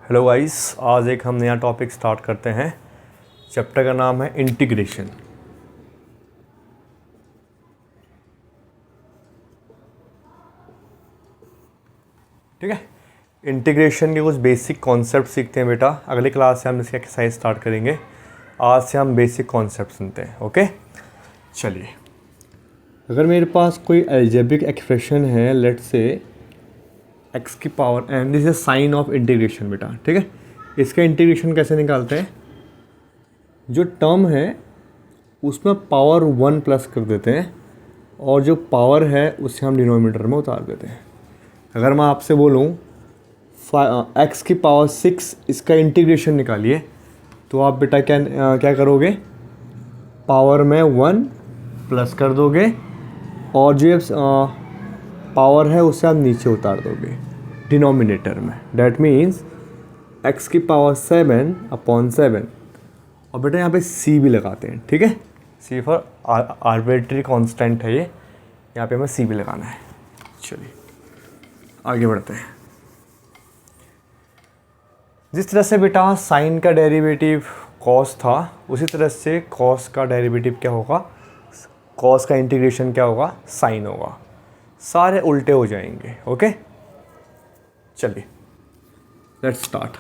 Hello guys, आज एक हम नया टॉपिक स्टार्ट करते हैं। चैप्टर का नाम है इंटीग्रेशन। ठीक है, इंटीग्रेशन के कुछ बेसिक कॉन्सेप्ट सीखते हैं बेटा। अगली क्लास से हम इसकी एक्सरसाइज स्टार्ट करेंगे। आज से हम बेसिक कॉन्सेप्ट सुनते हैं। ओके, चलिए। अगर मेरे पास कोई अलजेब्रिक एक्सप्रेशन है, लेट्स से x की power n, this is sine of integration बेटा। ठीक है, इसका इंटीग्रेशन कैसे निकालते हैं? जो टर्म है उसमें पावर 1 प्लस कर देते हैं और जो पावर है उसे हम डिनोमिनेटर में उतार देते हैं। अगर मैं आपसे बोलूँ x की पावर 6, इसका इंटीग्रेशन निकालिए, तो आप बेटा क्या करोगे? पावर में 1 प्लस कर दोगे और जो पावर है उसे आप नीचे उतार दोगे डिनोमिनेटर में। डैट मीन्स x की पावर 7/7। और बेटा यहाँ पे c भी लगाते हैं। ठीक है, c फॉर आर्बिट्री कांस्टेंट है ये, यहाँ पे हमें c भी लगाना है। चलिए आगे बढ़ते हैं। जिस तरह से बेटा साइन का डेरिवेटिव कॉस था, उसी तरह से कॉस का डेरिवेटिव क्या होगा? कॉस का इंटीग्रेशन क्या होगा? साइन होगा। सारे उल्टे हो जाएंगे। ओके, चलिए लेट्स स्टार्ट।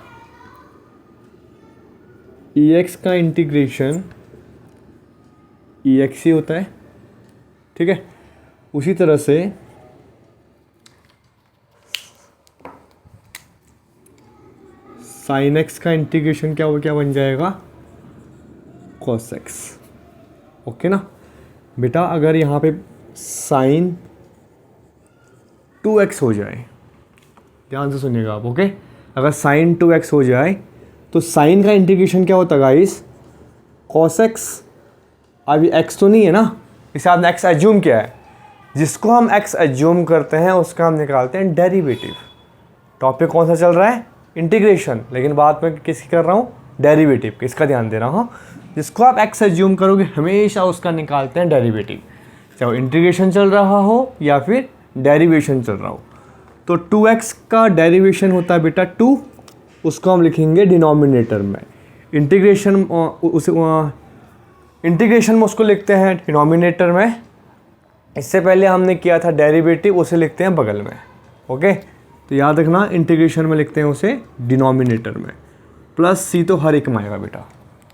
ex का इंटीग्रेशन ex ही होता है। ठीक है, उसी तरह से sin x का इंटीग्रेशन क्या बन जाएगा? cos x। ओके ना बेटा, अगर यहाँ पे sin 2x हो जाए, ध्यान से सुनिएगा आप। ओके, अगर sin 2x हो जाए तो sin का इंटीग्रेशन क्या होता है गाइस? cos x। अभी x तो नहीं है ना, इसे आपने x एज्यूम किया है। जिसको हम x एज्यूम करते हैं उसका हम निकालते हैं डेरिवेटिव। टॉपिक कौन सा चल रहा है? इंटीग्रेशन, लेकिन बात में किसकी कर रहा हूँ? डेरिवेटिव। किसका ध्यान दे रहा हूँ? जिसको आप x एज्यूम करोगे हमेशा उसका निकालते हैं डेरिवेटिव, चाहे इंटीग्रेशन चल रहा हो या फिर डेरिवेशन चल रहा हो। तो 2x का डेरिवेशन होता है बेटा 2, उसको हम लिखेंगे डिनोमिनेटर में। इंटीग्रेशन में उसको लिखते हैं डिनोमिनेटर में। इससे पहले हमने किया था डेरिवेटिव, उसे लिखते हैं बगल में। ओके, तो याद रखना इंटीग्रेशन में लिखते हैं उसे डिनोमिनेटर में। प्लस c तो हर एक में आएगा बेटा।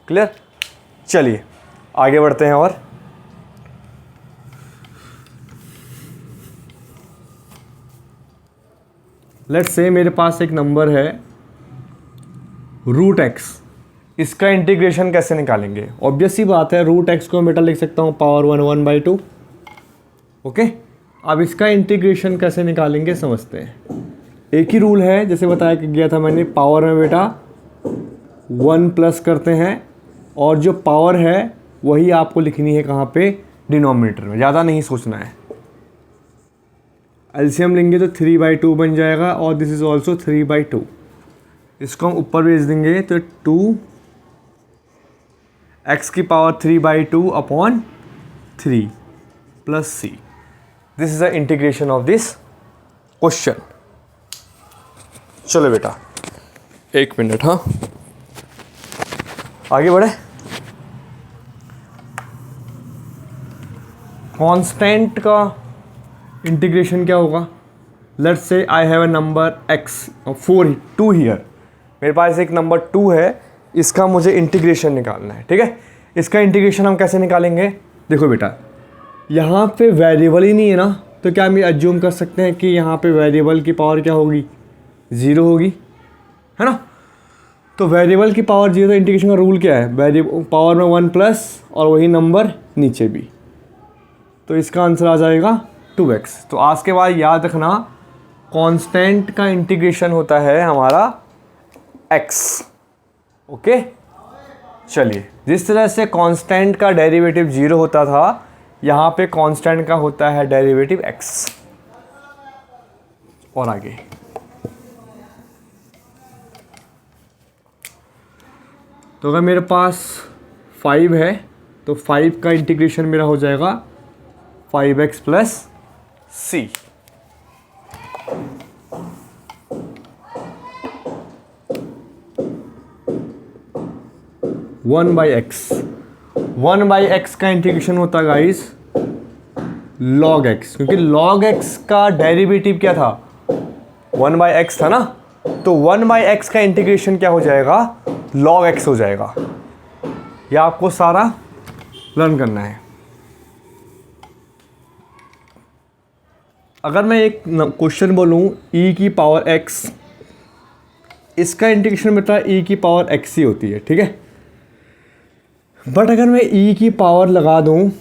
क्लियर? चलिए आगे बढ़ते हैं। और लेट्स से मेरे पास एक नंबर है √x। इसका इंटीग्रेशन कैसे निकालेंगे? ऑब्वियस ही बात है, √x को मैं बेटा लिख सकता हूँ पावर 1/2। ओके, अब इसका इंटीग्रेशन कैसे निकालेंगे समझते हैं। एक ही रूल है, जैसे बताया कि गया था मैंने, पावर में बेटा 1 प्लस करते हैं और जो पावर है वही आपको लिखनी है कहाँ पे? डिनोमिनेटर में। ज़्यादा नहीं सोचना है। एलसीएम लेंगे तो 3/2 बन जाएगा और दिस इज ऑल्सो 3/2। इसको हम ऊपर भेज देंगे तो 2x की power 3/2/3 plus c। This is the integration of this question. चलो बेटा एक मिनट, हाँ आगे बढ़े। कांस्टेंट का इंटीग्रेशन क्या होगा? Let's say I have a number x 2 here. मेरे पास एक नंबर 2 है, इसका मुझे इंटीग्रेशन निकालना है। ठीक है, इसका इंटीग्रेशन हम कैसे निकालेंगे? देखो बेटा, यहाँ पे वेरिएबल ही नहीं है ना, तो क्या हम ये एज्यूम कर सकते हैं कि यहाँ पे वेरिएबल की पावर क्या होगी? 0 होगी, है ना। तो वेरिएबल की पावर 0, तो इंटीग्रेशन का रूल क्या है? वेरिएबल पावर में 1 प्लस और वही नंबर नीचे भी, तो इसका आंसर आ जाएगा 2x। तो आज के बाद याद रखना, कांस्टेंट का इंटीग्रेशन होता है हमारा x। ओके, चलिए, जिस तरह से कांस्टेंट का डेरिवेटिव 0 होता था, यहाँ पे कांस्टेंट का होता है डेरिवेटिव x। और आगे तो अगर मेरे पास 5 है तो 5 का इंटीग्रेशन मेरा हो जाएगा 5x plus c। 1/x, 1/x का इंटीग्रेशन होता है गाइस log x, क्योंकि log x का डेरिवेटिव क्या था, 1/x था ना, तो 1/x का इंटीग्रेशन क्या हो जाएगा, log x हो जाएगा। यह आपको सारा लर्न करना है। अगर मैं एक क्वेश्चन बोलूँ e की पावर x, इसका इंटीग्रेशन बेटा e की पावर x ही होती है, ठीक है। बट अगर मैं e की पावर लगा दूँ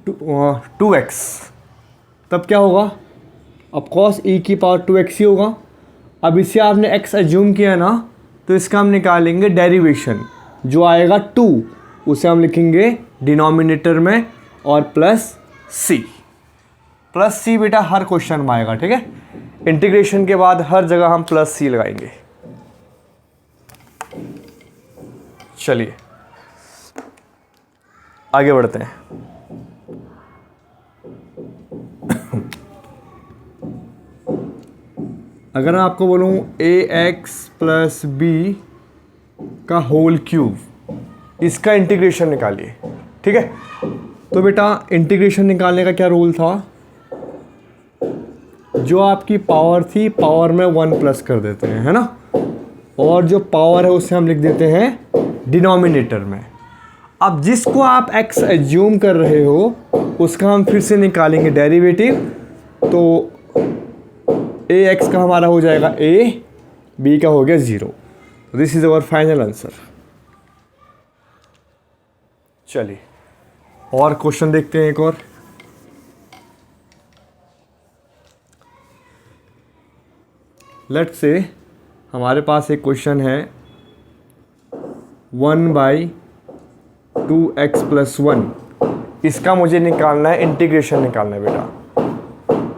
2x, तब क्या होगा, ऑफकोर्स e की पावर 2x ही होगा। अब इसे आपने x एज्यूम किया ना, तो इसका हम निकालेंगे डेरिवेशन, जो आएगा 2, उसे हम लिखेंगे डिनोमिनेटर में और प्लस c बेटा हर क्वेश्चन में आएगा, ठीक है। इंटीग्रेशन के बाद हर जगह हम प्लस c लगाएंगे। चलिए आगे बढ़ते हैं। अगर मैं आपको बोलूँ ax प्लस बी का होल क्यूब, इसका इंटीग्रेशन निकालिए, ठीक है। तो बेटा इंटीग्रेशन निकालने का क्या रूल था, जो आपकी पावर थी पावर में 1 प्लस कर देते हैं, है ना, और जो पावर है उसे हम लिख देते हैं डिनोमिनेटर में। अब जिसको आप x एज्यूम कर रहे हो उसका हम फिर से निकालेंगे डेरिवेटिव, तो ax का हमारा हो जाएगा a, b का हो गया 0। This is our final answer. चलिए और क्वेश्चन देखते हैं एक और। लेट्स से हमारे पास एक क्वेश्चन है 1/2x + 1, इसका मुझे निकालना है, इंटीग्रेशन निकालना है बेटा।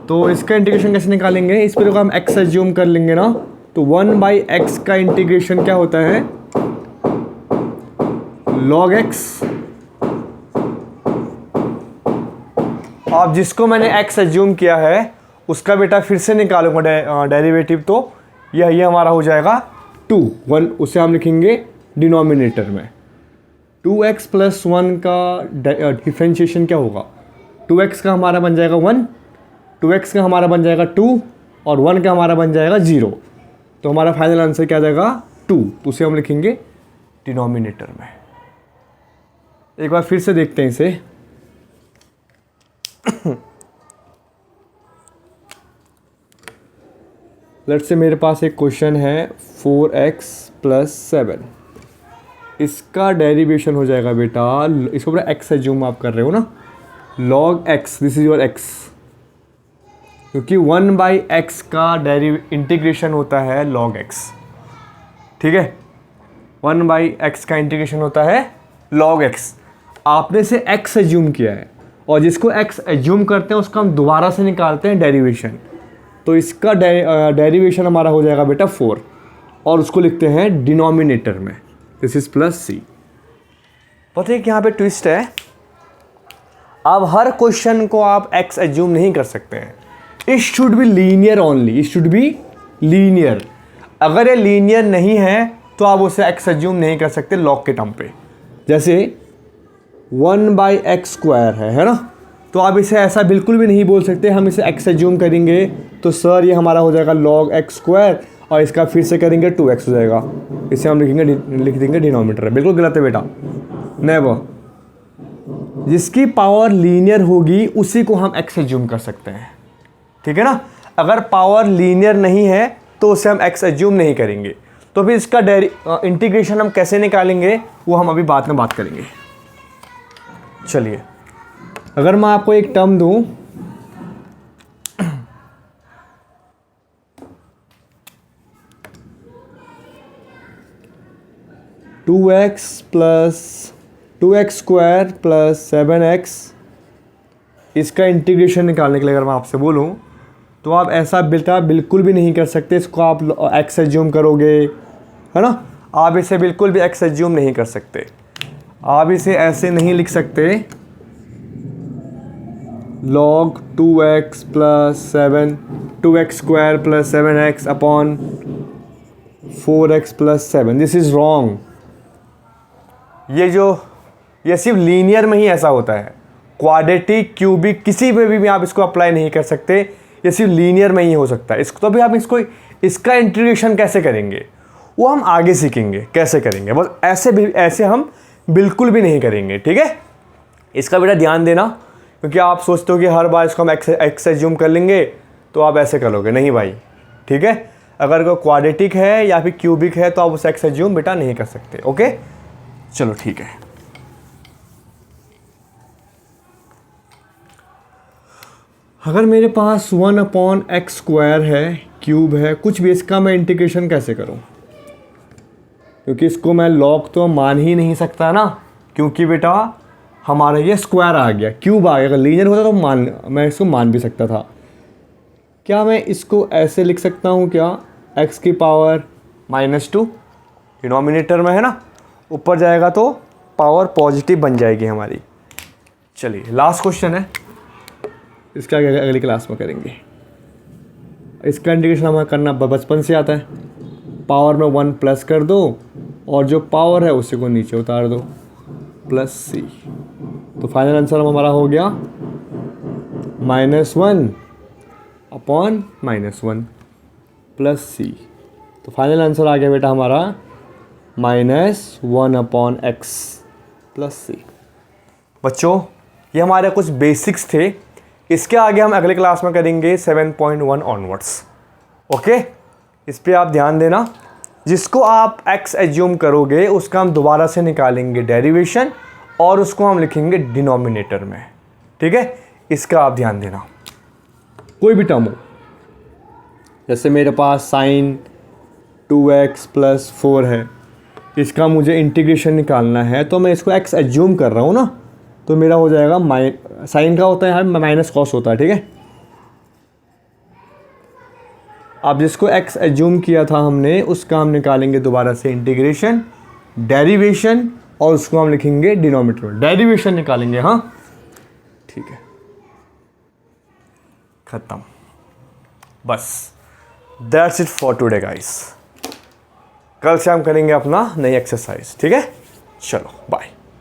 तो इसका इंटीग्रेशन कैसे निकालेंगे, इस पर हम x एज्यूम कर लेंगे ना, तो 1/x का इंटीग्रेशन क्या होता है, log x। अब जिसको मैंने x एज्यूम किया है उसका बेटा फिर से निकालूंगा डेरिवेटिव, तो ये हमारा हो जाएगा 2, 1, उसे हम लिखेंगे डिनोमिनेटर में। 2x + 1 का डिफरेंशिएशन क्या होगा, 2x का हमारा बन जाएगा 1, 2x का हमारा बन जाएगा 2 और 1 का हमारा बन जाएगा 0। तो हमारा फाइनल आंसर क्या आ जाएगा 2, तो उसे हम लिखेंगे डिनोमिनेटर में। एक बार फिर से देखते हैं इसे। लेट्स से मेरे पास एक क्वेश्चन है 4x + 7, इसका डेरिवेशन हो जाएगा बेटा, इसको पूरा x एज्यूम आप कर रहे हो ना, log x, this is your x, क्योंकि 1/x का इंटीग्रेशन होता है log x, ठीक है। 1/x का इंटीग्रेशन होता है log x। आपने से x एज्यूम किया है, और जिसको x एज्यूम करते हैं उसका हम दोबारा से निकालते हैं डेरिवेशन, तो इसका डेरिवेशन हमारा हो जाएगा बेटा 4, और उसको लिखते हैं डिनोमिनेटर में, दिस इज +c। पता है कि यहाँ पे ट्विस्ट है, अब हर क्वेश्चन को आप x एज्यूम नहीं कर सकते हैं, it should be linear only, it should be linear. अगर ये लीनियर नहीं है तो आप उसे x एज्यूम नहीं कर सकते log के टर्म पे। जैसे 1/x² है ना, तो आप इसे ऐसा बिल्कुल भी नहीं बोल सकते हम इसे x एज्यूम करेंगे तो सर ये हमारा हो जाएगा log x² और इसका फिर से करेंगे 2x हो जाएगा, इसे हम लिख देंगे डिनोमिनेटर। बिल्कुल गलत है बेटा, नेवर। जिसकी पावर लीनियर होगी उसी को हम x एज्यूम कर सकते हैं, ठीक है ना। अगर पावर लीनियर नहीं है तो उसे हम x एज्यूम नहीं करेंगे। तो फिर इसका इंटीग्रेशन हम कैसे निकालेंगे वो हम अभी बाद में बात करेंगे। चलिए अगर मैं आपको एक टर्म दूं, (2x स्क्वायर + 7x), इसका इंटीग्रेशन निकालने के लिए अगर मैं आपसे बोलूं तो आप ऐसा बेटा बिल्कुल भी नहीं कर सकते, इसको आप x एज्यूम करोगे, है ना। आप इसे बिल्कुल भी x एज्यूम नहीं कर सकते, आप इसे ऐसे नहीं लिख सकते log 2x + 7, 2x square + 7x upon 4x + 7, this is wrong. ये सिर्फ लीनियर में ही ऐसा होता है, क्वाड्रेटिक क्यूबिक किसी में भी आप इसको अप्लाई नहीं कर सकते, ये सिर्फ लीनियर में ही हो सकता है। इसको तो भी आप इसका इंटीग्रेशन कैसे करेंगे वो हम आगे सीखेंगे कैसे करेंगे, बस ऐसे हम बिल्कुल भी नहीं करेंगे, ठीक है। इसका बेटा ध्यान देना, क्योंकि आप सोचते हो कि हर बार इसको हम एक्स एज्यूम कर लेंगे तो आप ऐसे करोगे, नहीं भाई, ठीक है। अगर कोई क्वाड्रेटिक है या फिर क्यूबिक है तो आप उसे एक्स एज्यूम बेटा नहीं कर सकते, ओके। चलो ठीक है। अगर मेरे पास 1/x² है, क्यूब है, कुछ भी, इसका मैं इंटीग्रेशन कैसे करूं? क्योंकि इसको मैं लॉग तो मान ही नहीं सकता ना, क्योंकि बेटा हमारा ये स्क्वायर आ गया, क्यूब आ गया। अगर लीनियर होता तो मैं इसको मान भी सकता था। क्या मैं इसको ऐसे लिख सकता हूँ क्या, x⁻², डिनोमिनेटर में है ना, ऊपर जाएगा तो पावर पॉजिटिव बन जाएगी हमारी। चलिए लास्ट क्वेश्चन है, इसका अगली क्लास में करेंगे। इसका इंटीग्रेशन हमें करना बचपन से आता है, पावर में 1 प्लस कर दो और जो पावर है उसी को नीचे उतार दो, +c। तो फाइनल आंसर हमारा हो गया -1/-1 +c। तो फाइनल आंसर आ गया बेटा हमारा -1/x + c। बच्चों ये हमारे कुछ बेसिक्स थे, इसके आगे हम अगले क्लास में करेंगे 7.1 ऑनवर्ड्स, ओके। इस पे आप ध्यान देना, जिसको आप x एज्यूम करोगे उसका हम दोबारा से निकालेंगे डेरिवेशन और उसको हम लिखेंगे डिनोमिनेटर में, ठीक है। इसका आप ध्यान देना। कोई भी टर्म हो, जैसे मेरे पास sin 2x + 4 है, इसका मुझे इंटीग्रेशन निकालना है तो मैं इसको x एज्यूम कर रहा हूँ ना, तो मेरा हो जाएगा साइन का होता है यहाँ माइनस कॉस होता है, ठीक है। अब जिसको x एज्यूम किया था हमने उसका हम निकालेंगे दोबारा से इंटीग्रेशन, डेरिवेशन और उसको हम लिखेंगे डिनोमिनेटर में, डेरिवेशन निकालेंगे, हाँ ठीक है, खत्म। बस that's it for today guys. कल से हम करेंगे अपना नई एक्सरसाइज, ठीक है। चलो बाय।